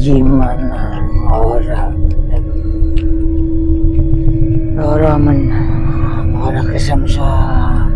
gimana orang orang kesamsam.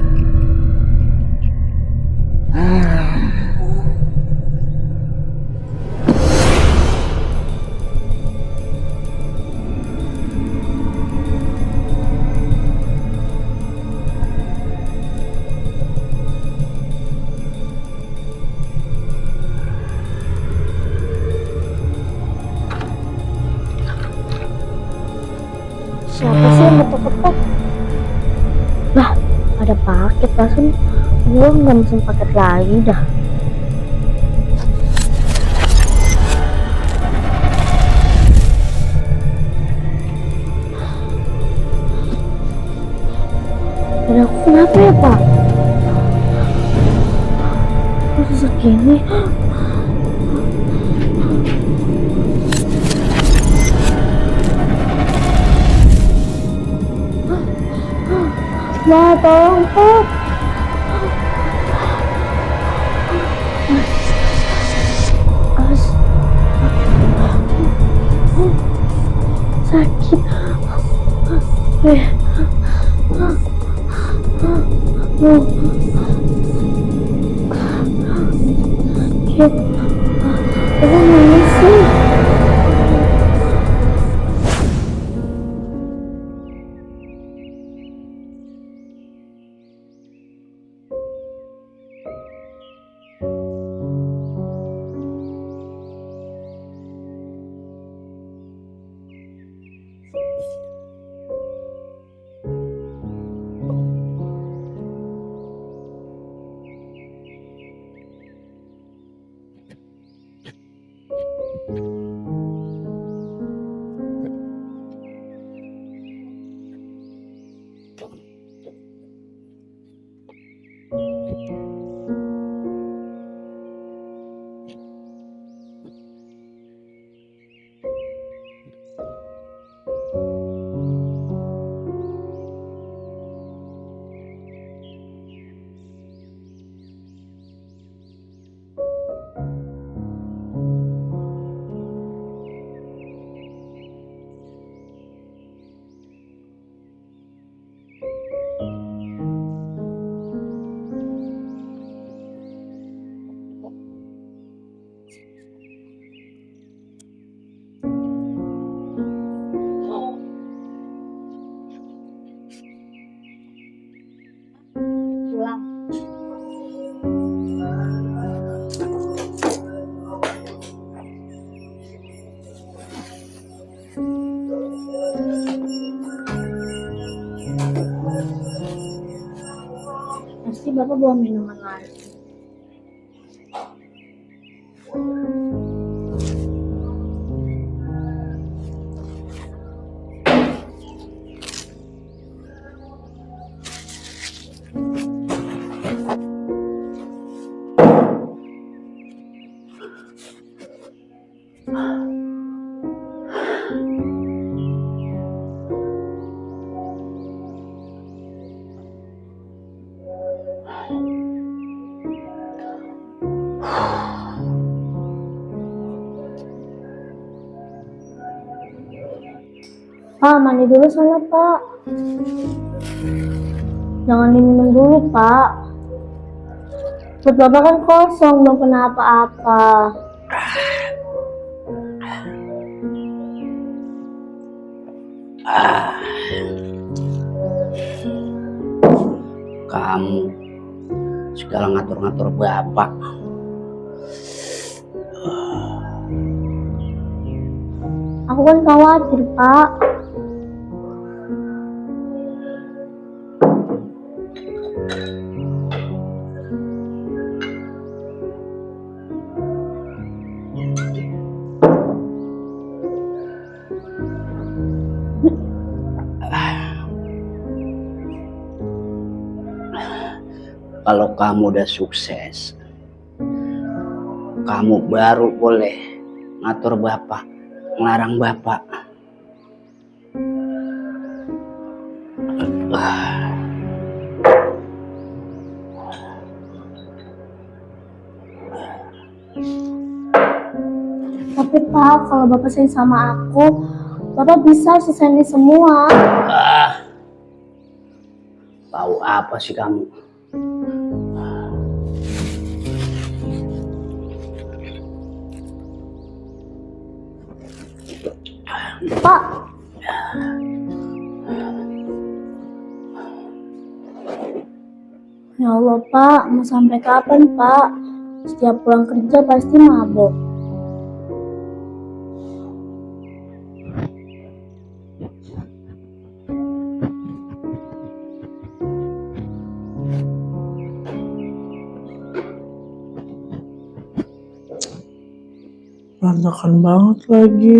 Siapa sih yang ketok-ketok? Lah, ada paket langsung. Gue nggak mesen paket lagi dah. Dan aku kenapa ya, Pak? Kok susah gini? Ma, tolong, Pak. Sakit. Aku mana sih? Pulang. Pasti Bapak bawa minuman lagi. Pak, mandi dulu sana, Pak. Jangan diminum dulu, Pak. Perut Bapak kan kosong, belum kena apa-apa. Kamu segala ngatur-ngatur Bapak. Aku kan khawatir, Pak. Kalau kamu udah sukses, kamu baru boleh ngatur Bapak, ngelarang Bapak. Tapi Pak, Pak, kalau Bapak sayang sama aku, Bapak bisa selesaiin semua. Tahu apa sih kamu? Pak. Ya Allah Pak, mau sampai kapan Pak? Setiap pulang kerja pasti mabuk. Berantakan banget lagi.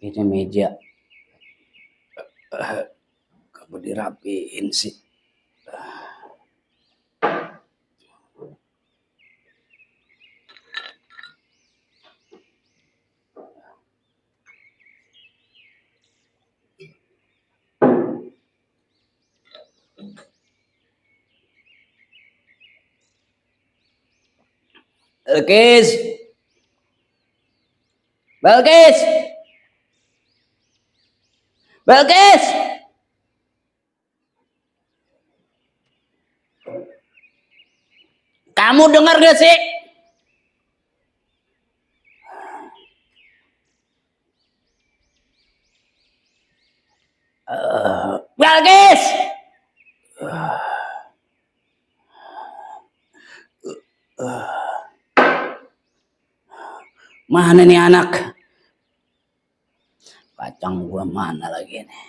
Ini meja. Kamu dirapiin sih. Belkis. Belkis. Belkis. Kamu dengar gak sih? Belkis. Mana nih anak? Kacang gua mana lagi nih?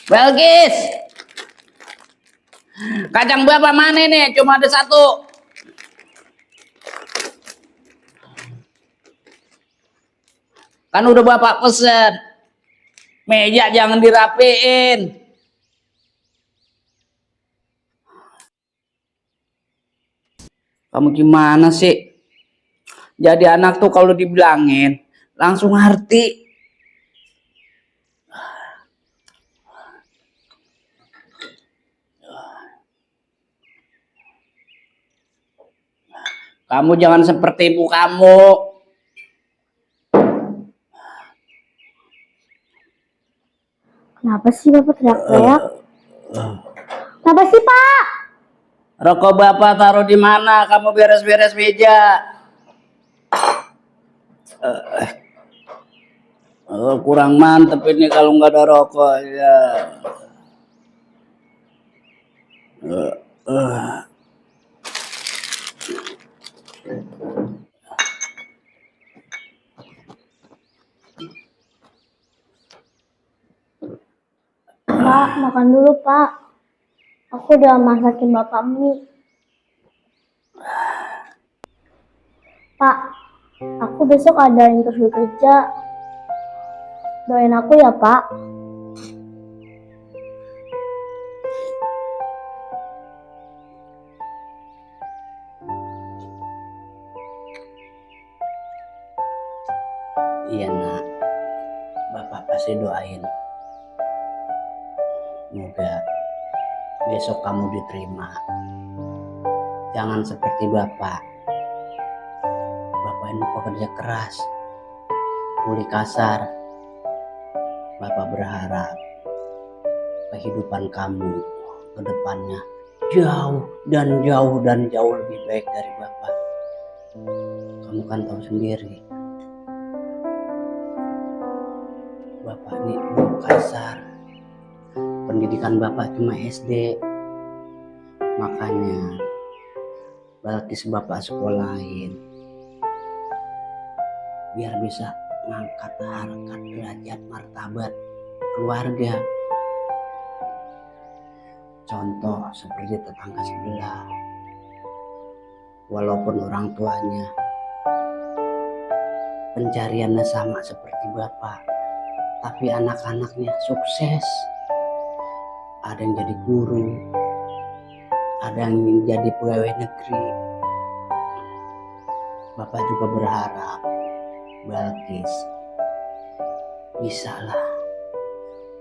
Belkis. Kacang bapak mana nih? Cuma ada satu. Kan udah bapak pesen. Meja jangan dirapiin. Kamu gimana sih? Jadi anak tuh kalau dibilangin langsung ngerti. Kamu jangan seperti ibu kamu. Kenapa sih Bapak teriak-teriak? Kenapa sih Pak? Rokok bapak taruh di mana? Kamu beres-beres meja. Kurang mantep ini kalau nggak ada rokok ya. Pak, makan dulu Pak. Aku Aku udah masakin bapak mie. Pak, aku besok ada interview kerja. Doain aku ya, Pak. Iya nak, bapak pasti doain. Semoga besok kamu diterima. Jangan seperti bapak. Bapak ini pekerja keras, kuli kasar. Bapak berharap kehidupan kamu ke depannya jauh dan jauh dan jauh lebih baik dari bapak. Kamu kan tahu sendiri, bapak ini kuli kasar. Pendidikan bapak cuma SD. Makanya Balkis bapak sekolahin biar bisa ngangkat harkat derajat martabat keluarga. Contoh seperti tetangga sebelah, walaupun orang tuanya pencariannya sama seperti bapak, tapi anak-anaknya sukses. Ada yang jadi guru, ada yang jadi pegawai negeri. Bapak juga berharap Balkis bisalah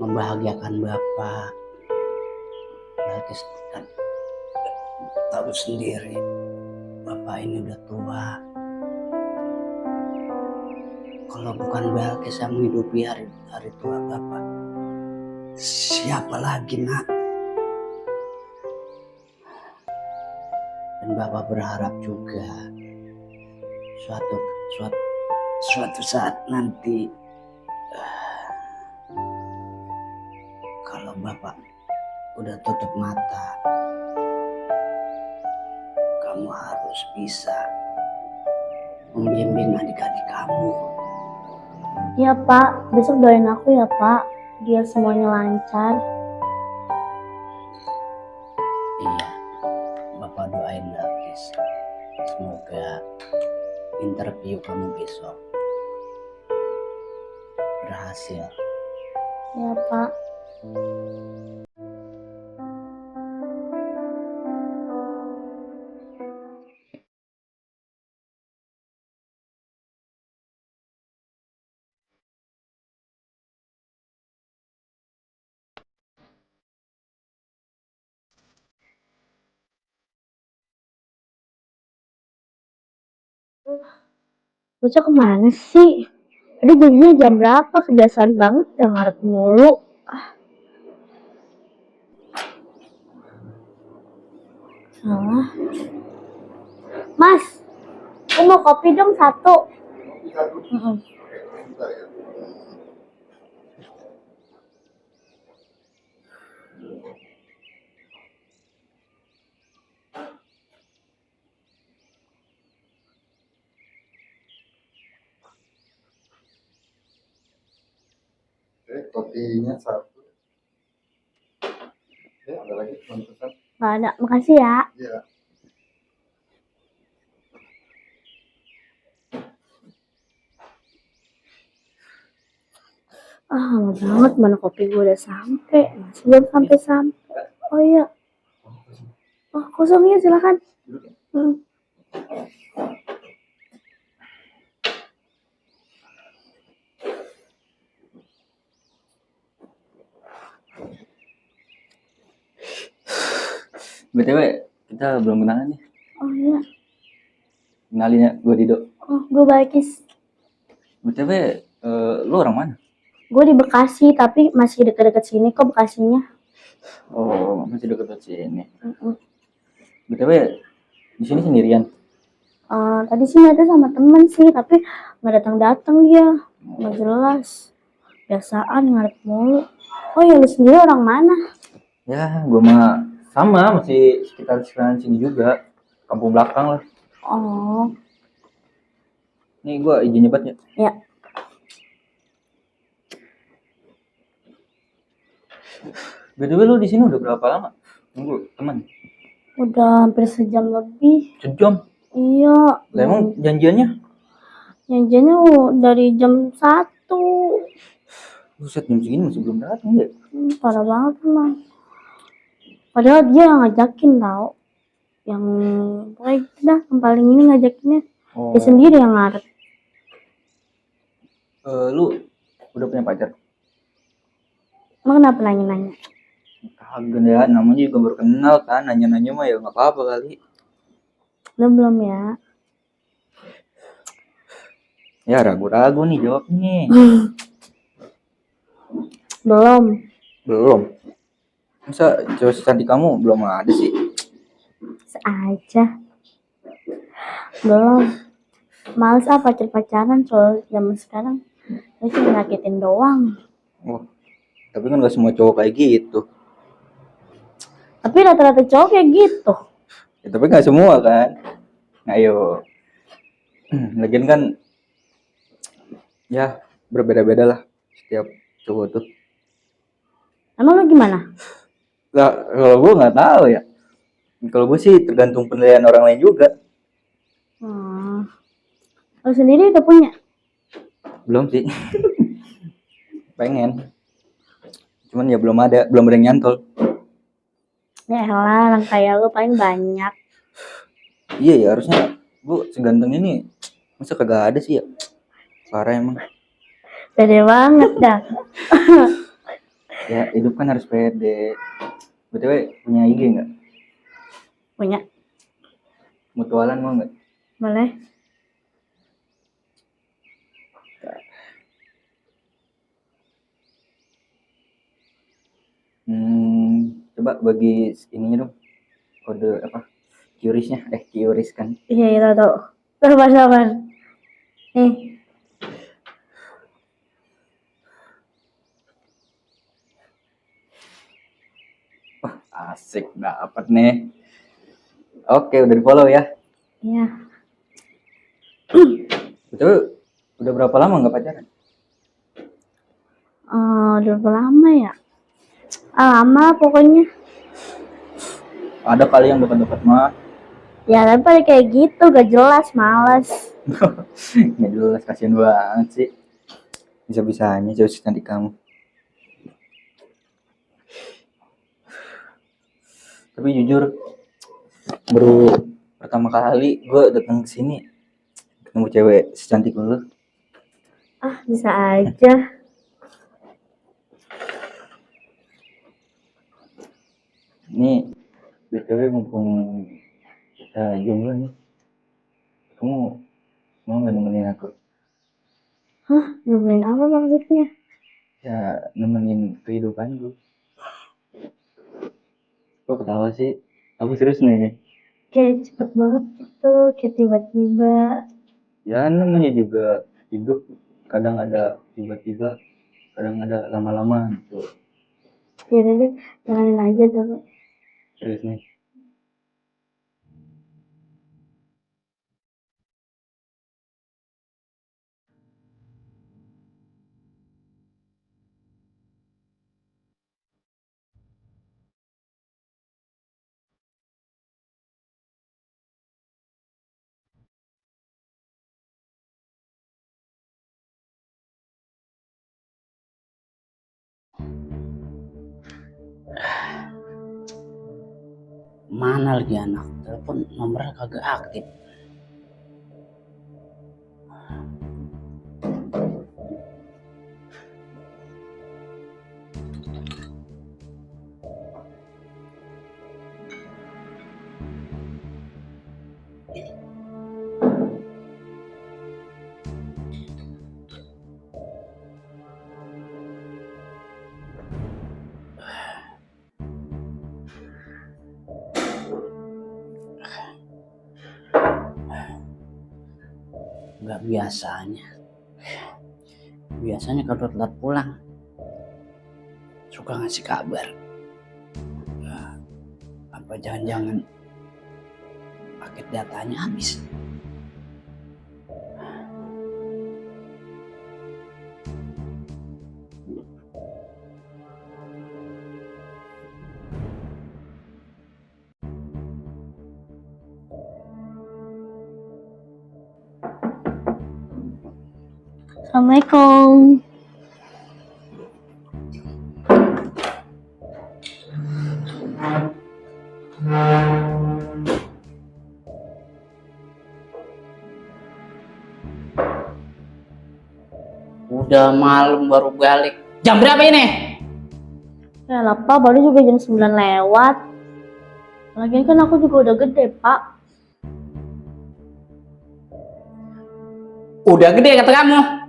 membahagiakan bapak. Balkis kan tahu sendiri, bapak ini udah tua. Kalau bukan Balkis yang menghidupi hari tua bapak, siapa lagi nak? Dan bapak berharap juga suatu saat nanti kalau bapak udah tutup mata, kamu harus bisa membimbing adik-adik kamu. Ya, Pak. Besok doain aku ya, Pak. Biar semuanya lancar. Iya, bapak doain Balkis. Semoga interview kamu besok berhasil. Ya, Pak. Bocah kemana sih? Tadi janjinya jam berapa? Kebiasaan banget udah ngarep mulu. Salah. Mas, aku mau kopi dong satu. Mm-mm. Kopinya satu. Ya, ada lagi teman-teman. Nggak ada, makasih ya. Iya. Lama banget, mana kopi gue udah sampai. Masih belum sampai-sampai. Oh iya. Oh, kosong ya, silakan. BTW, kita belum kenalan nih. Oh iya. Kenalin ya, gue Dido. Oh, gue Balkis. BTW, lu orang mana? Gue di Bekasi, tapi masih deket-deket sini kok Bekasinya. Oh, masih deket sini. Mm-mm. BTW, di sini sendirian. Tadi sih ada sama temen sih, tapi nggak datang-datang dia. Nggak jelas. Biasaan ngarep mulu. Oh ya, lu sendiri orang mana? Ya, gue mah sama, masih sekitar sini juga. Kampung belakang lah. Oh, Nih gue izin nyebat ya. ya. BTW lu di sini udah berapa lama? Tunggu, teman. Udah hampir sejam lebih. Sejam. Iya. Lah emang janjiannya? Janjiannya dari jam 1. Buset, jam segini masih belum datang ya? Parah banget emang. Padahal dia yang ngajakin tau. Yang pokoknya gitu dah, yang paling ini ngajakinnya. Oh, Dia sendiri yang ngaret. lu udah punya pacar? Emang kenapa nanya-nanya? Kagak ya, namanya juga baru kenal kan, nanya-nanya mah ya nggak apa-apa kali. Belum ya? Ya ragu-ragu nih jawabnya. Belum. Belum. Masa cewek secantik kamu belum ada sih? Seaja. Belum. Males pacaran soal zaman sekarang. Saya cuma nyakitin doang. Oh, tapi kan gak semua cowok kayak gitu. Tapi rata-rata cowok kayak gitu. Ya, tapi gak semua kan. Ayo. Lagian kan ya berbeda-beda lah setiap cowok tuh. Emang lu gimana? Lah, kalau gue nggak tahu ya. Kalau gue sih tergantung penilaian orang lain juga. Lu sendiri udah punya? Belum sih. Pengen. Cuman ya belum ada yang nyantol. Ya elah, orang kayak lu paling banyak. Iya ya, harusnya gue seganteng ini. Masa kagak ada sih ya? Parah emang. Pede banget dah. Ya hidup kan harus pede. BTW punya IG nggak? Punya. Mutualan mau nggak? Boleh? Coba bagi ininya dong. Kode apa? QRIS-nya. QRIS kan. Iya, itu tuh. Sabar. Nih. Asik dapat nih. Oke, udah di follow ya. Iya. Betul. Udah berapa lama nggak pacaran? Udah berapa lama ya? Lama pokoknya. Ada kali yang dekat-dekat mah. Ya tapi pada kayak gitu, gak jelas, males. Nggak jelas, kasihan banget sih. Bisa-bisanya jauh secantik kamu. Tapi jujur, baru pertama kali gue datang ke sini ketemu cewek secantik lu. Bisa aja. Ini BTW mumpung kita jomblo nih, kamu mau nggak nemenin aku? Nemenin apa maksudnya? Ya nemenin kehidupan gue. Kok ketawa sih? Aku serius nih. Kayak cepet banget gitu, kayak tiba-tiba. Ya namanya juga hidup, kadang ada tiba-tiba, kadang ada lama-lama gitu. Ya udah deh, jalanin aja dulu. Serius nih. Mana lagi anak? Telepon nomornya kagak aktif. Nggak biasanya. Biasanya kalau telat pulang suka ngasih kabar. Apa jangan-jangan paket datanya habis? Assalamualaikum. Udah malam baru balik. Jam berapa ini? Ya lah Pak, baru juga jam 9 lewat. Lagian kan aku juga udah gede Pak. Udah gede kata kamu.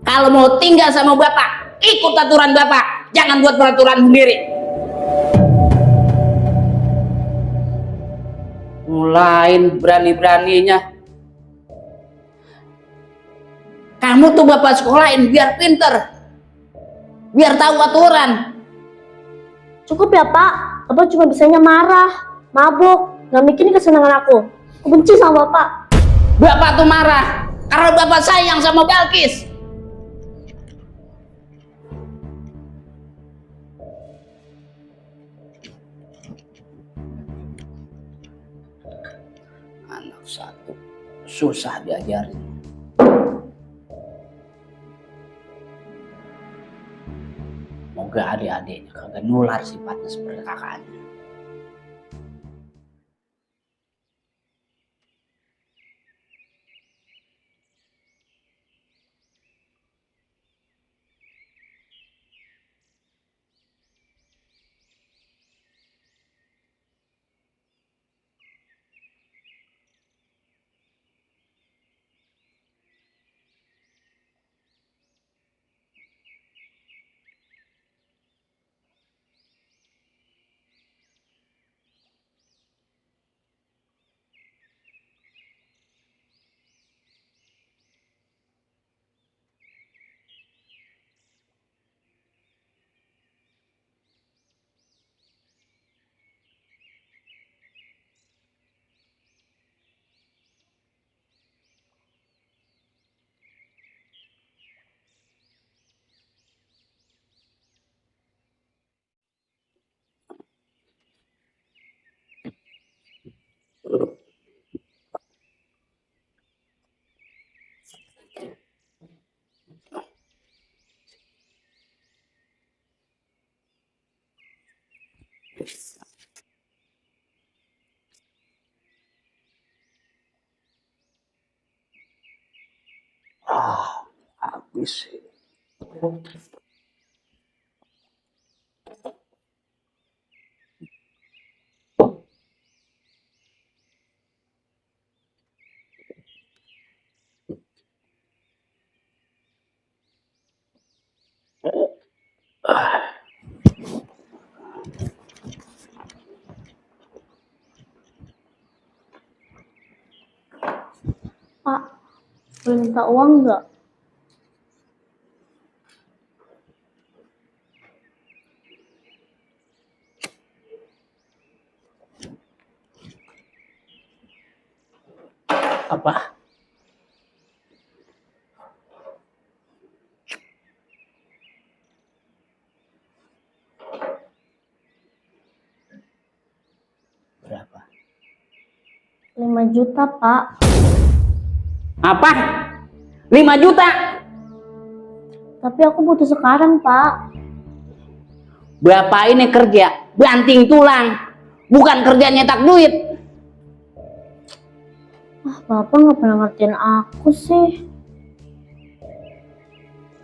Kalau mau tinggal sama bapak, ikut aturan bapak. Jangan buat peraturan sendiri. Mulain berani-beraninya. Kamu tuh bapak sekolahin biar pinter. Biar tahu aturan. Cukup ya Pak, Bapak cuma bisanya marah, mabuk, gak mikirin kesenangan aku. Aku benci sama Bapak. Bapak tuh marah karena bapak sayang sama Balkis. Anak satu susah diajarin. Moga adik-adiknya kagak nular sifatnya seperti kakaknya. Habis. Pak, boleh minta uang nggak? Apa? Berapa? 5 juta Pak. Apa? 5 juta? Tapi aku butuh sekarang Pak. Bapak ini kerja banting tulang, bukan kerja nyetak duit. Bapak nggak pernah ngertiin aku sih.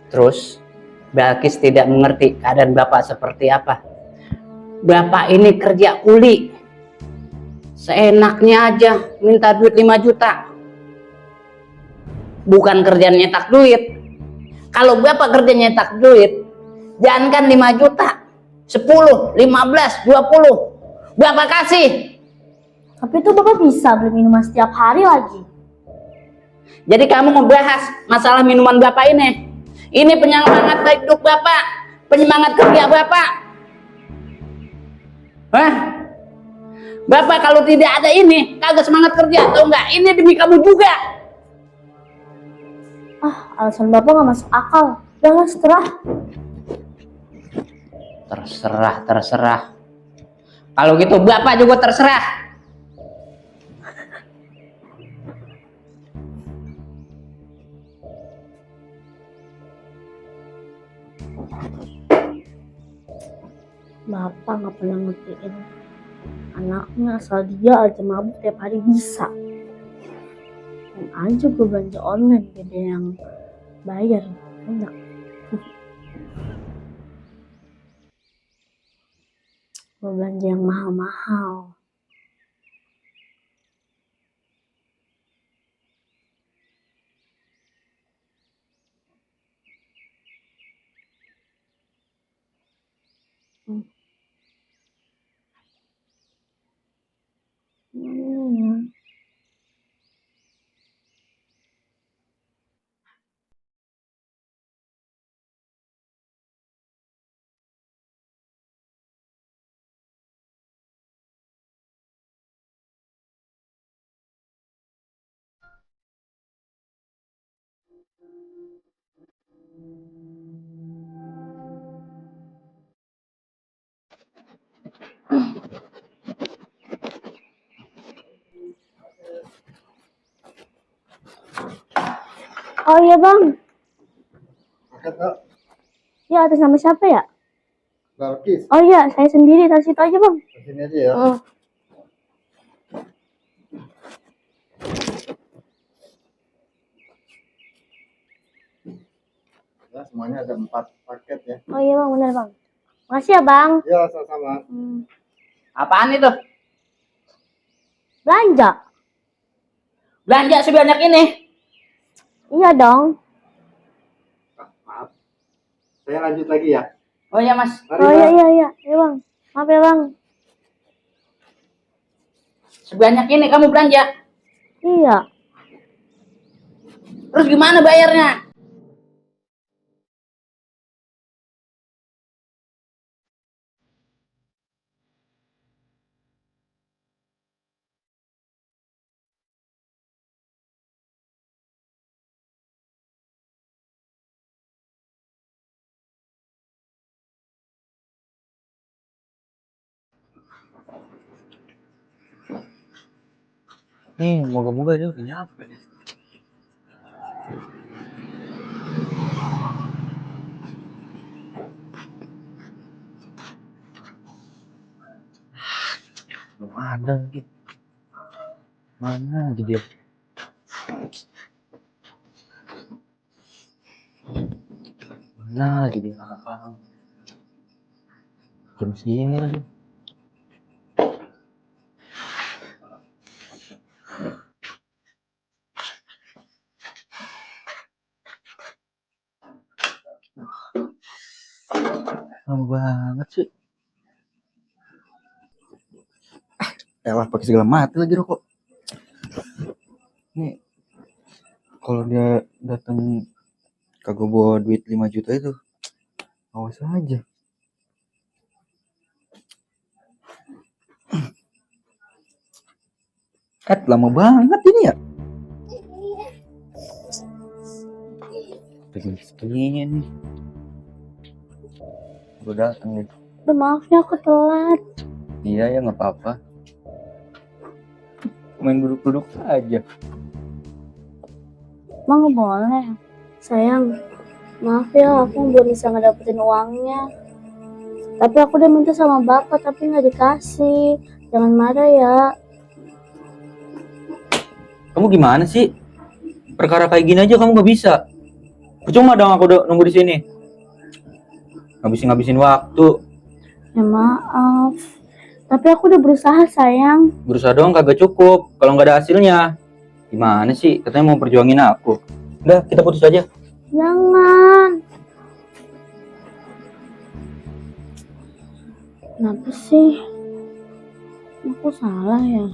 Terus Balkis tidak mengerti keadaan bapak seperti apa. Bapak ini kerja kuli, seenaknya aja minta duit 5 juta. Bukan kerja nyetak duit. Kalau bapak kerja nyetak duit, jangankan 5 juta, 10, 15, 20 bapak kasih. Tapi itu Bapak bisa beli minuman setiap hari lagi. Jadi kamu ngebahas masalah minuman bapak ini. Ini penyemangat hidup bapak, penyemangat kerja bapak. Hah? Bapak kalau tidak ada ini, kagak semangat kerja, tau nggak? Ini demi kamu juga. Alasan Bapak nggak masuk akal. Jangan seterah. Terserah. Kalau gitu bapak juga terserah. Bapak nggak pernah ngertiin anaknya, asal dia aja mabuk tiap hari bisa. Yang aja gue belanja online gede yang bayar banyak. Gue belanja yang mahal-mahal. Oh iya bang, Paket kak, ya atas nama siapa ya? Balkis. Oh iya, saya sendiri, taruh situ aja bang. Sini aja ya. Ya, semuanya ada 4 paket ya. Oh iya bang, benar bang. Makasih ya bang. Ya, sama-sama. Apaan itu? Belanja? Belanja sebanyak ini? Iya dong. Maaf. Saya lanjut lagi ya. Oh iya mas. Mari, Oh iya Bang. iya iya, iya bang. Maaf ya bang. Sebanyak ini kamu belanja? Iya. Terus gimana bayarnya? Nih, moga-moga dia udah nyampe. Belum ada lagi. Mana aja dia? Mana lagi dia? Apa? Jam segini lagi. Lama banget sih. Elah pakai segala mati lagi rokok. Nih, kalau dia datang kagak bawa duit 5 juta itu, awas aja. Lama banget ini ya. Segini nih. Udah datang nih. Udah maaf ya aku telat. Iya ya nggak apa-apa. Main duduk-duduk aja. Emang nggak boleh. Sayang, maaf ya aku belum bisa ngedapetin uangnya. Tapi aku udah minta sama bapak tapi nggak dikasih. Jangan marah ya. Kamu gimana sih? Perkara kayak gini aja kamu nggak bisa. Percuma dong aku udah nunggu di sini. Ngabisin waktu. Ya maaf. Tapi aku udah berusaha sayang. Berusaha doang kagak cukup. Kalau nggak ada hasilnya, gimana sih? Katanya mau perjuangin aku. Udah, kita putus aja. Jangan. Kenapa sih? Aku salah ya?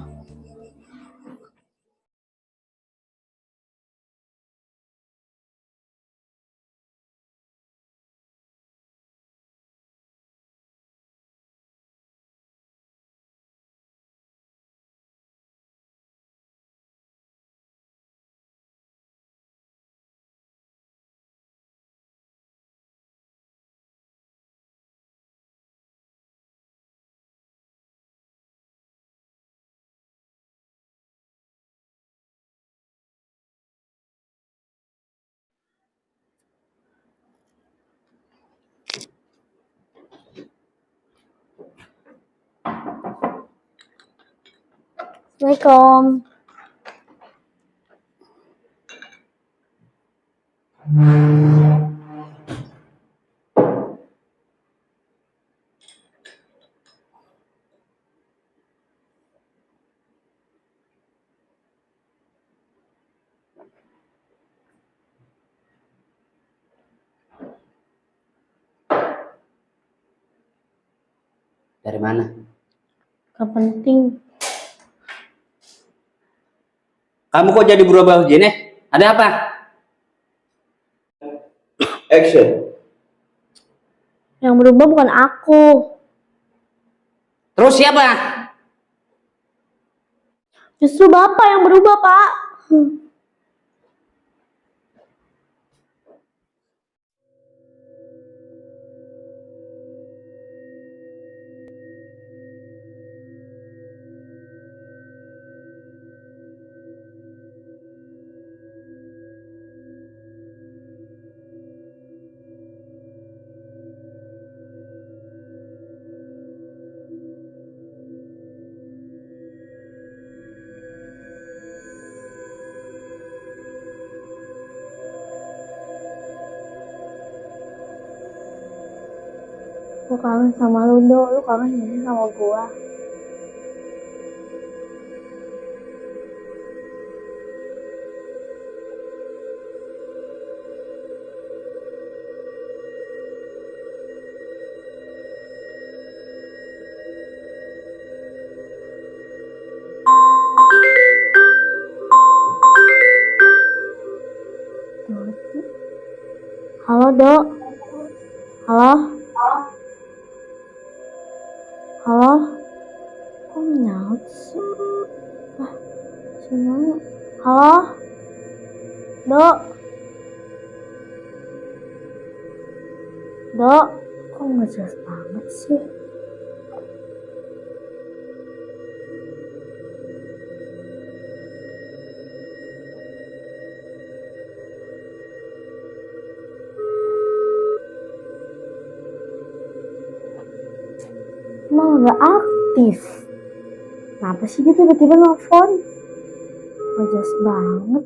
Assalamualaikum. Dari mana? Gak penting. Kamu kok jadi berubah begini? Ada apa? Action. Yang berubah bukan aku. Terus siapa? Justru Bapak yang berubah, Pak. Gue kangen sama lu, Do. Lu kangen gak sih sama gua? Halo, Do. Halo? Halo? Kok nyaut sih? Sini. Halo? Do? Do? Kok gak jelas banget sih? Malah gak aktif. Kenapa sih dia tiba-tiba nelfon? Gak jelas banget.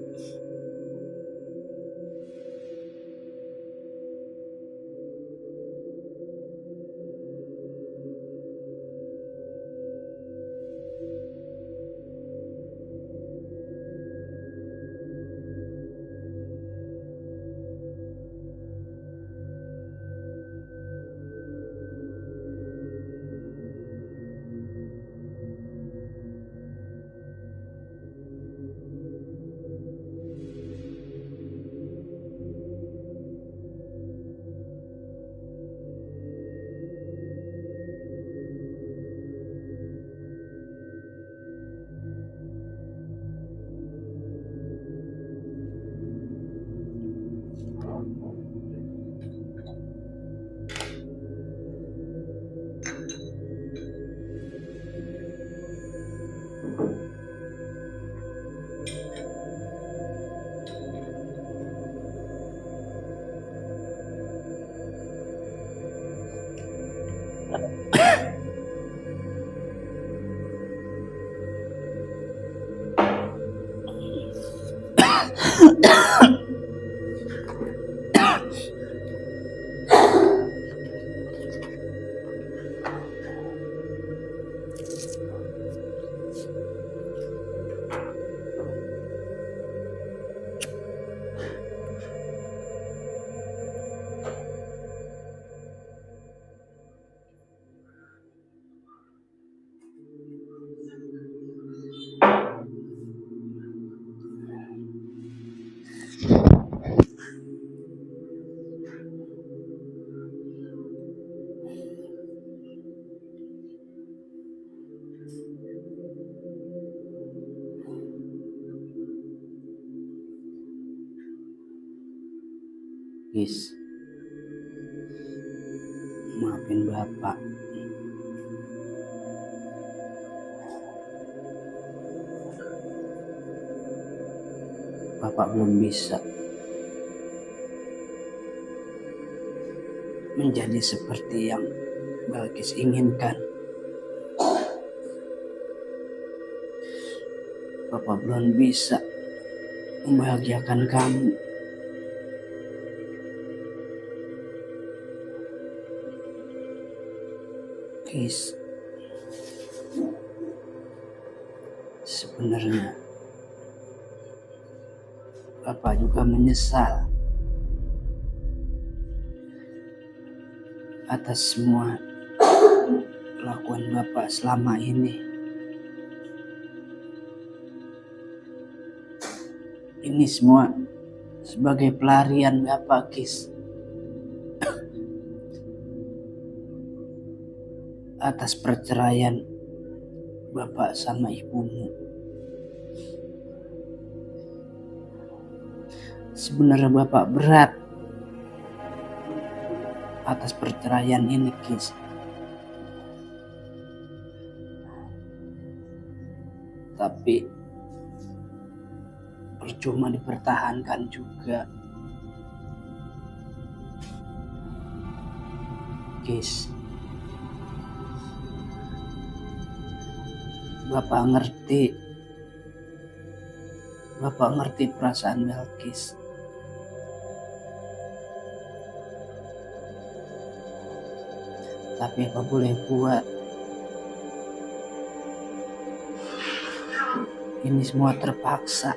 Gis, maafin Bapak. Bapak belum bisa menjadi seperti yang Balkis inginkan. Bapak belum bisa membahagiakan kamu. Kis, sebenarnya Bapak juga menyesal atas semua kelakuan Bapak selama ini. Ini semua sebagai pelarian Bapak, Kis, atas perceraian Bapak sama ibumu. Sebenarnya Bapak berat atas perceraian ini, Kis. Tapi percuma dipertahankan juga. Kis, Bapak ngerti perasaan Belkis. Tapi apa boleh buat, ini semua terpaksa.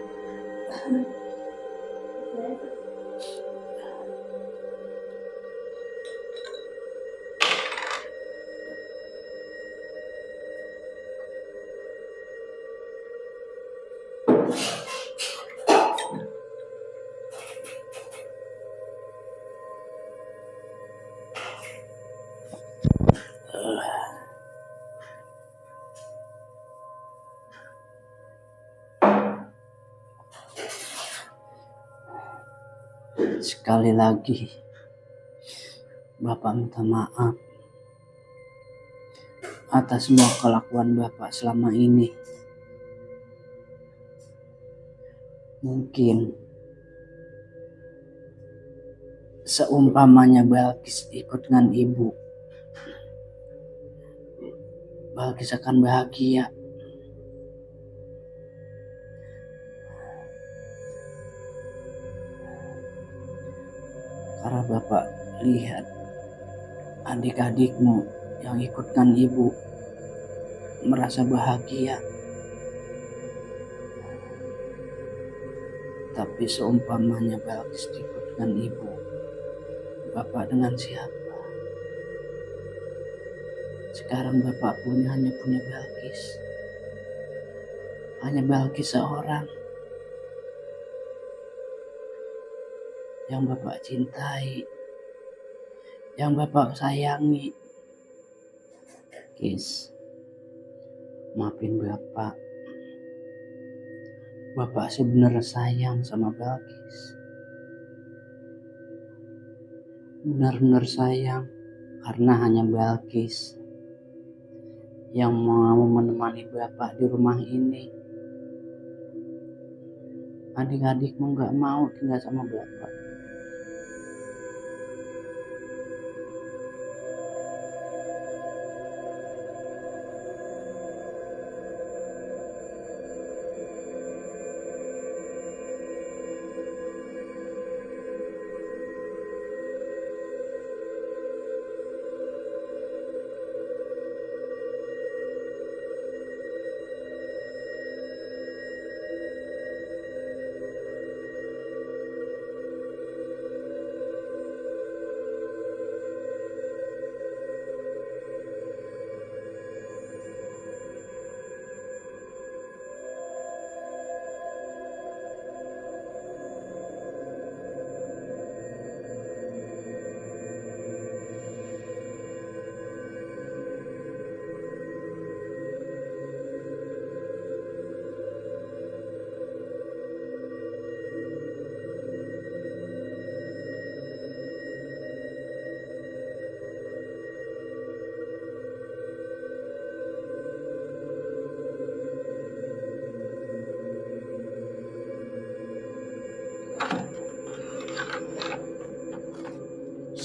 Sekali lagi Bapak minta maaf atas semua kelakuan Bapak selama ini. Mungkin seumpamanya Balkis ikut dengan ibu, Balkis akan bahagia. Karena Bapak lihat adik-adikmu yang ikutkan ibu merasa bahagia. Tapi seumpamanya Balkis ikutkan ibu, Bapak dengan siapa? Sekarang Bapak hanya punya Balkis. Hanya Balkis seorang yang Bapak cintai, yang Bapak sayangi. Kis, maafin Bapak. Bapak sebenarnya sayang sama Balkis. Benar-benar sayang, karena hanya Balkis yang mau menemani Bapak di rumah ini. Adik-adikmu gak mau tinggal sama Bapak.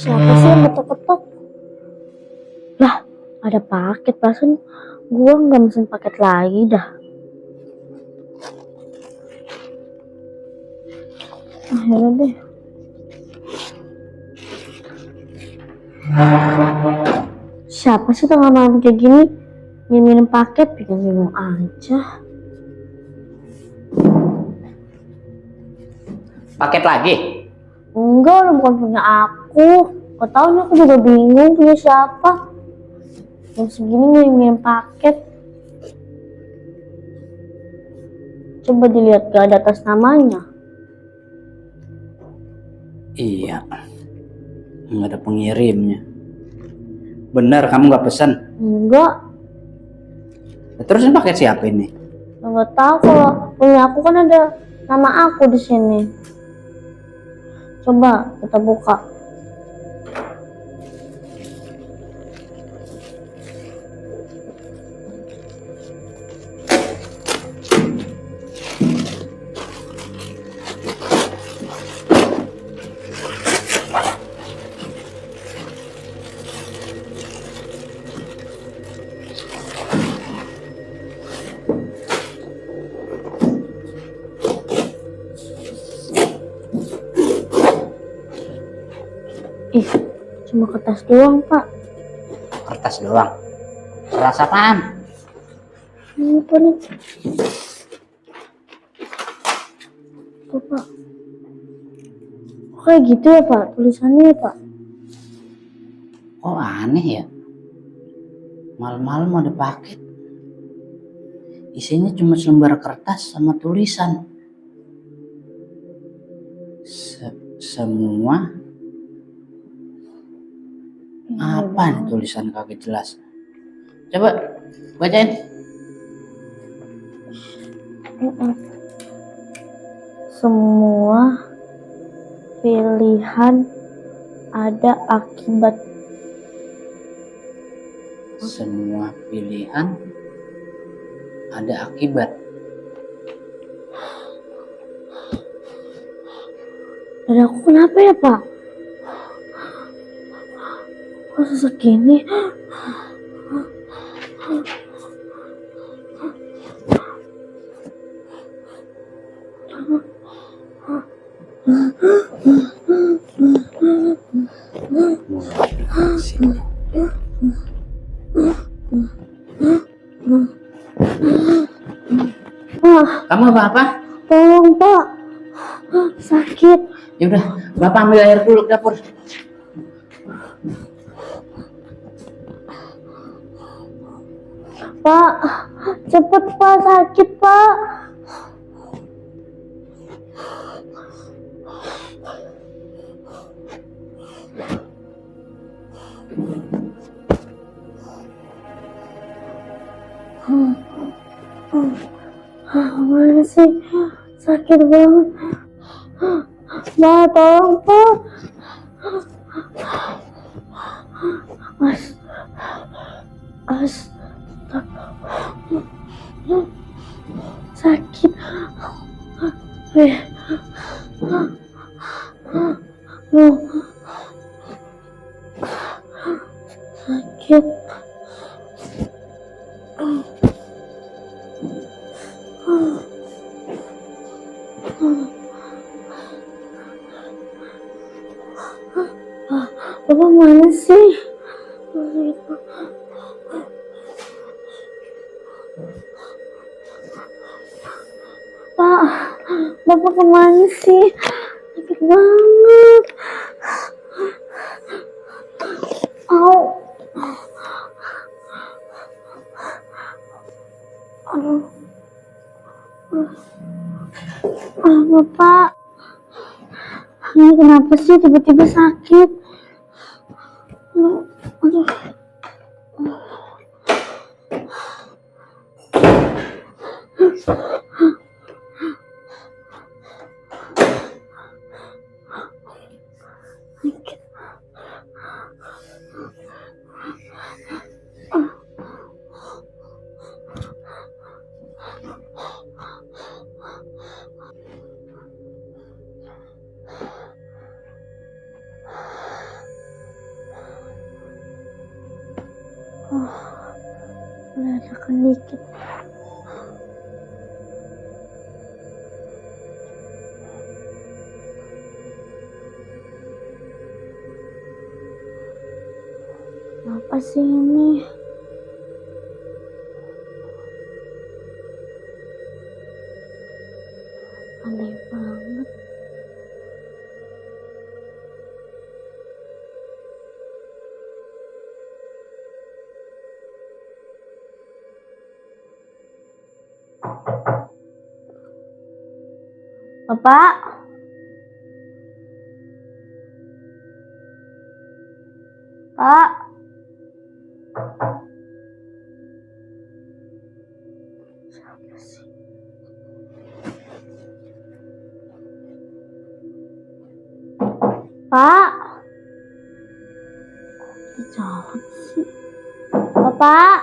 Siapa sih yang ketok-ketok? Lah, ada paket, perasaan gua nggak mesen paket lagi dah. Yaudah deh. Siapa sih tengah malam kayak gini ngirimin paket, bikin bingung aja. Paket lagi? Enggak, lo bukan punya aku. Kau tahu nih, aku juga bingung punya siapa. Jam segini ngirimin paket. Coba dilihat gak ada atas namanya. Iya, nggak ada pengirimnya. Bener, kamu nggak pesan? Enggak, Terus ini paket siapa ini? enggak tahu. Kalau punya aku kan ada nama aku di sini. Coba kita buka. Ih, cuma kertas doang, Pak. Kertas doang. Kertas apaan? Ini apa nih? Tuh, Pak. Kok kayak gitu ya, Pak? Tulisannya ya, Pak? Oh aneh ya. Malam-malam ada paket. Isinya cuma selembar kertas sama tulisan. Semua apa nih tulisan kagak jelas. Coba bacain. Semua pilihan ada akibat. Semua pilihan ada akibat. Dari aku kenapa ya, Pak? Kok sesak gini? Kamu apa-apa? Tolong, Pak. Sakit. Ya udah, Bapak ambil air dulu ke dapur. Pak, cepet Pak, sakit Pak. Mana sih? Sakit banget. Pak, tolong Pak. Sakit. Sakit. Bapak mana sih? Pak, Bapak kemana sih? Sakit banget. Au. Bapak, ini kenapa sih tiba-tiba sakit? Aduh. Ledakan dikit. sih ini? Aneh banget. Bapak? Pak? Siapa sih? Pak? Kok jawab sih? Bapak?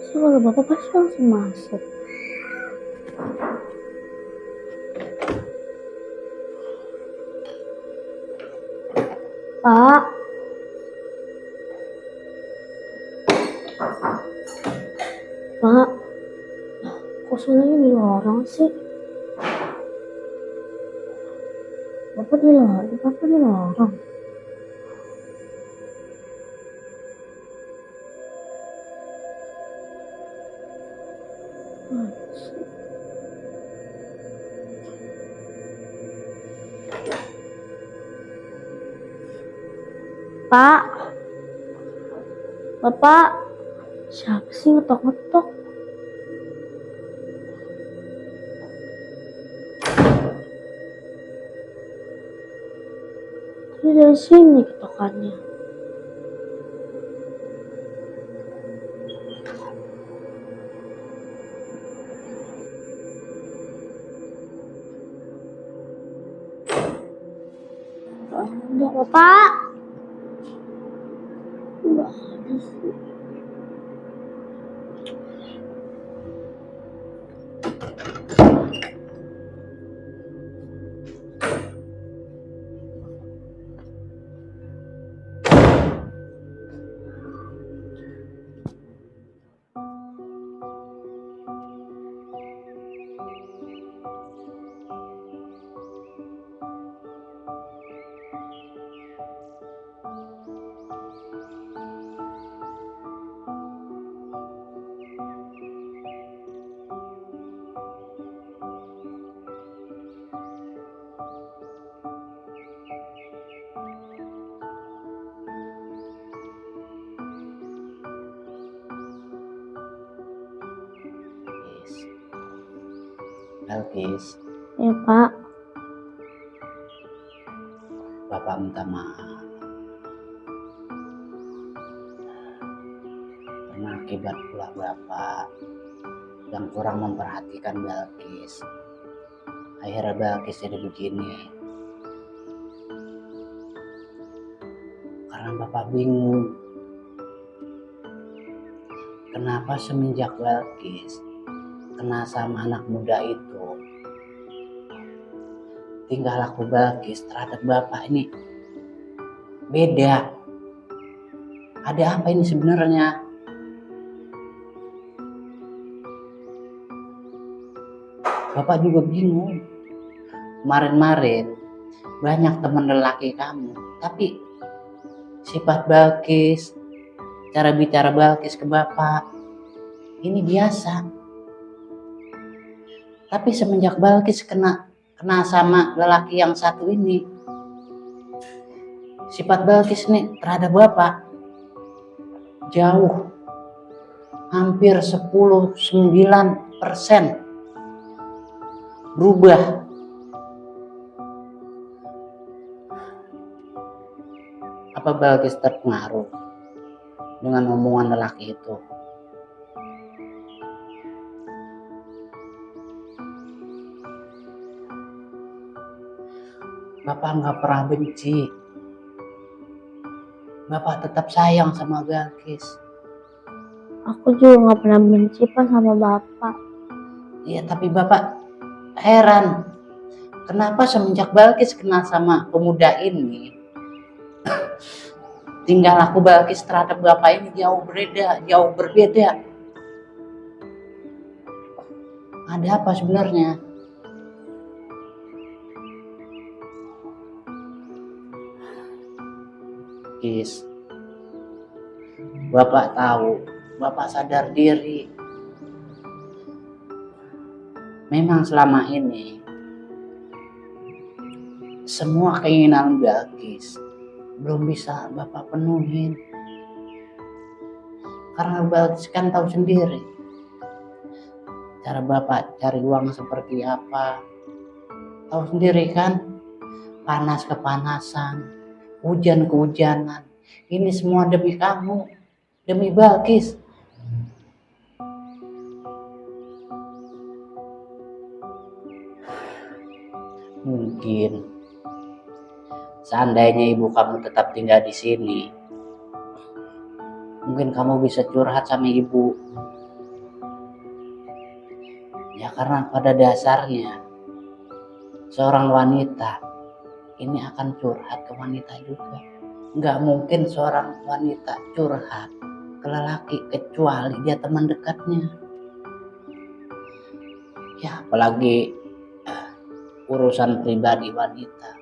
So, kalau bapak pasti langsung masuk. Pak? Pak? Kok suaranya di lorong sih? Bapak di lorong. Pak? Bapak? Siapa sih ngetok-ngetok? Ini dari sini ketokannya. Enggak, Bapak. Enggak ada sih. Belkis, Ya, Pak. Bapak minta maaf karena akibat ulah Bapak yang kurang memperhatikan Belkis. Akhirnya Belkis jadi begini. Karena Bapak bingung kenapa semenjak Belkis kena sama anak muda itu, tingkah laku Belkis terhadap Bapak ini beda. Ada apa ini sebenarnya? Bapak juga bingung. Kemarin-marin banyak teman lelaki kamu, tapi sifat Belkis, cara bicara Belkis ke Bapak ini biasa. Tapi semenjak Belkis kena sama lelaki yang satu ini, sifat Belkis nih terhadap Bapak jauh, hampir 10-9% berubah. Apa Belkis terpengaruh dengan omongan lelaki itu? Bapak nggak pernah benci. Bapak tetap sayang sama Belkis. Aku juga nggak pernah benci, Pak, sama Bapak. Iya, tapi Bapak heran. Kenapa semenjak Belkis kenal sama pemuda ini, tingkah laku Belkis terhadap Bapak ini jauh berbeda. Ada apa sebenarnya? Kis, Bapak tahu, Bapak sadar diri. Memang selama ini semua keinginan Balkis belum bisa Bapak penuhin. Karena Balkis kan tahu sendiri cara Bapak cari uang seperti apa. Tahu sendiri kan, panas kepanasan, hujan kehujanan. Ini semua demi kamu, demi Balkis. Mungkin seandainya ibu kamu tetap tinggal di sini, mungkin kamu bisa curhat sama ibu. Ya karena pada dasarnya seorang wanita ini akan curhat ke wanita juga. Nggak mungkin seorang wanita curhat ke lelaki kecuali dia teman dekatnya. Ya apalagi urusan pribadi wanita,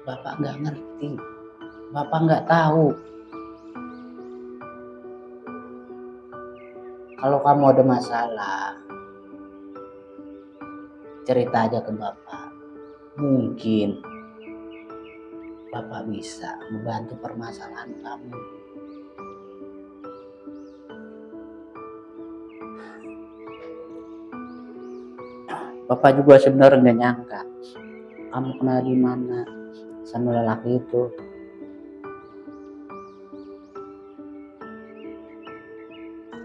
Bapak nggak ngerti, Bapak nggak tahu. Kalau kamu ada masalah, cerita aja ke Bapak. Mungkin Bapak bisa membantu permasalahan kamu. Bapak juga sebenarnya nggak nyangka kamu kenal di mana sama lelaki itu.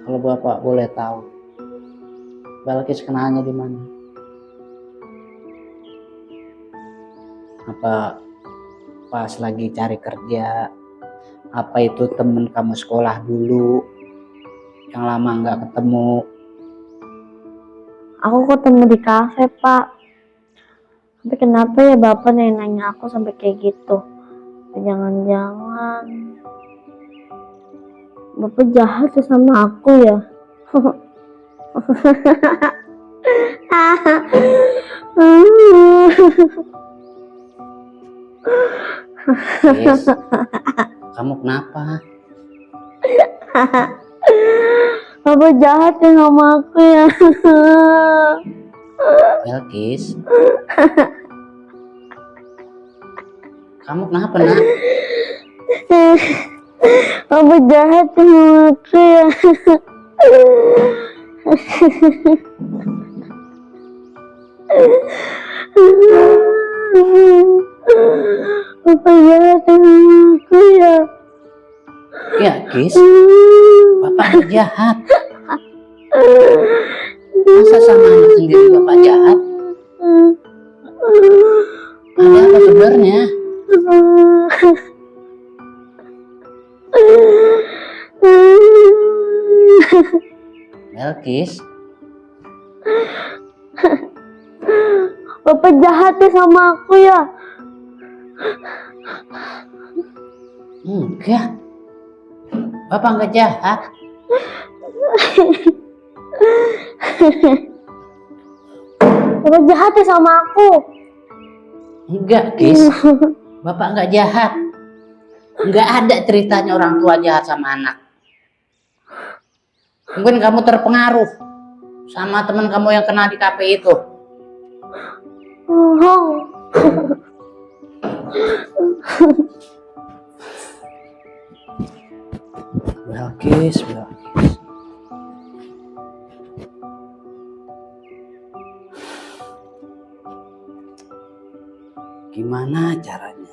Kalau Bapak boleh tahu, Balkis kenalnya di mana? Apa pas lagi cari kerja? Apa itu temen kamu sekolah dulu yang lama nggak ketemu? Aku ketemu di kafe, Pak. Tapi kenapa ya Bapak nanya aku sampai kayak gitu? Jangan-jangan Bapak jahat ya sama aku ya? Yes. Kamu kenapa? Bapak jahat ya sama aku ya? Balkis, kamu kenapa nak? Bapak jahat ya sama aku ya? Bapak jahat ya sama aku ya? Ya Kis, Bapak nggak jahat. Masa sama anak sendiri Bapak jahat? Ada apa sebenarnya? Balkis, Bapak jahat ya sama aku ya? enggak. Bapak nggak jahat. Bapak jahat ya sama aku? Enggak, Kis. Bapak nggak jahat. Nggak ada ceritanya orang tua jahat sama anak. Mungkin kamu terpengaruh sama teman kamu yang kena di kafe itu. Bohong. Balkis. Gimana caranya